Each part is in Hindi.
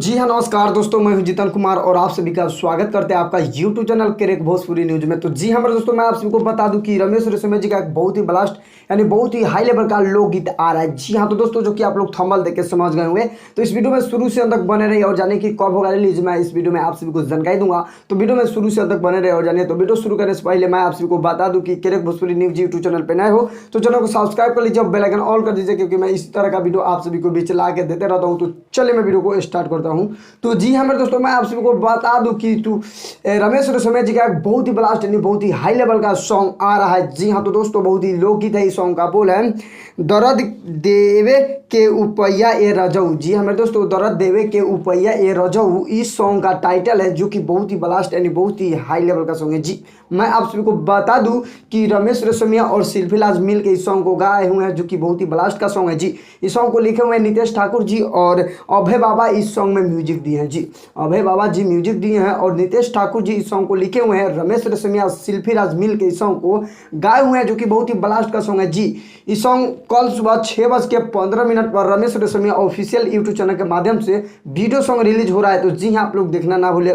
जी हाँ, नमस्कार दोस्तों, मैं हूं जितन कुमार और आप सभी का स्वागत करते हैं आपका YouTube channel crack Bhojpuri news में। तो जी हाँ मेरे दोस्तों, मैं आप सभी को बता दूं कि रमेश रेशमिया जी का एक बहुत ही ब्लास्ट यानी बहुत ही हाई लेवल का लोकगीत आ रहा है। जी हाँ तो दोस्तों, जो कि आप लोग थंबनेल देख के समझ गए होंगे, तो इस वीडियो में शुरू से अंत तक बने रहिए और जाने की कब होगा रिलीज, मैं इस वीडियो में आप सभी को जानकारी दूंगा। तो वीडियो में शुरू से अंत तक बने रहे और जानिए। तो वीडियो शुरू करने से पहले मैं आप सभी को बता दूं कि crack Bhojpuri news YouTube channel पर नए हो तो चैनल को सब्सक्राइब कर लीजिए और बेल आइकन ऑल कर दीजिए, क्योंकि मैं इस तरह का वीडियो आप सभी को बीच ला के देते रहता हूँ। तो चलिए मैं वीडियो को स्टार्ट करता हूँ। तो जी हाँ मेरे दोस्तों, मैं आप सभी को बता दूं कि रमेश रेशमिया जी का एक बहुत ही ब्लास्ट यानी बहुत ही हाई लेवल का सॉन्ग आ रहा है। जी हाँ तो दोस्तों, बहुत ही लोकगीत है। इस सॉन्ग का बोल है दर्द देवे के उपैया ए रजऊ। जी हाँ मेरे दोस्तों, दर्द देवे के उपैया ए रजऊ इस सॉन्ग का टाइटल है, जो कि बहुत ही ब्लास्ट यानी बहुत ही हाई लेवल का सॉन्ग है। जी मैं आप सभी को बता दूं कि रमेश रेशमिया और शिल्पी राज मिल के इस सॉन्ग को गाए हुए हैं, जो कि बहुत ही ब्लास्ट का सॉन्ग है। जी इस सॉन्ग को लिखे हुए हैं नितेश ठाकुर जी और अभय बाबा इस सॉन्ग में म्यूजिक दिए हैं। जी अभय बाबा जी म्यूजिक दिए हैं और नितेश ठाकुर जी इस सॉन्ग को लिखे हुए हैं। रमेश रेशमिया शिल्पी राज मिल के इस सॉन्ग को गाए हुए हैं, जो कि बहुत ही ब्लास्ट का सॉन्ग है। जी इस सॉन्ग कल सुबह 6:15 पर Ramesh Reshammiya official YouTube channel के माध्यम से वीडियो सॉन्ग रिलीज हो रहा है। तो जी हाँ, आप लोग देखना ना भूले।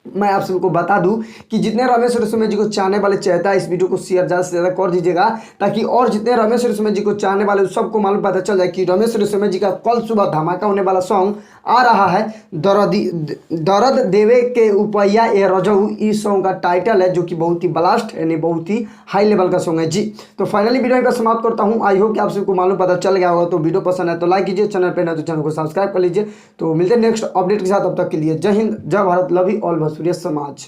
मैं आप सबको बता दूं कि जितने रमेश रेशमिया जी को चाहने वाले चाहता है, इस वीडियो को शेयर ज़्यादा से ज़्यादा कर दीजिएगा, ताकि और जितने रमेश रेशमिया जी को चाहने वाले सबको मालूम पता चल जाए कि रमेश रेशमिया जी का कल सुबह धमाका होने वाला सॉन्ग आ रहा है। दर्द देवे के उपैया ए रजऊ इस सॉन्ग का टाइटल है, जो कि बहुत ही ब्लास्ट यानी बहुत ही हाई लेवल का सॉन्ग है। जी तो फाइनली वीडियो का समाप्त करता हूँ। आई होप कि आप सबको मालूम पता चल गया होगा। तो वीडियो पसंद है तो लाइक कीजिए, चैनल पर ना तो चैनल को सब्सक्राइब कर लीजिए। तो मिलते हैं नेक्स्ट अपडेट के साथ, तब तक के लिए जय हिंद, जय Bharat, love you all Bhojpuri समाज।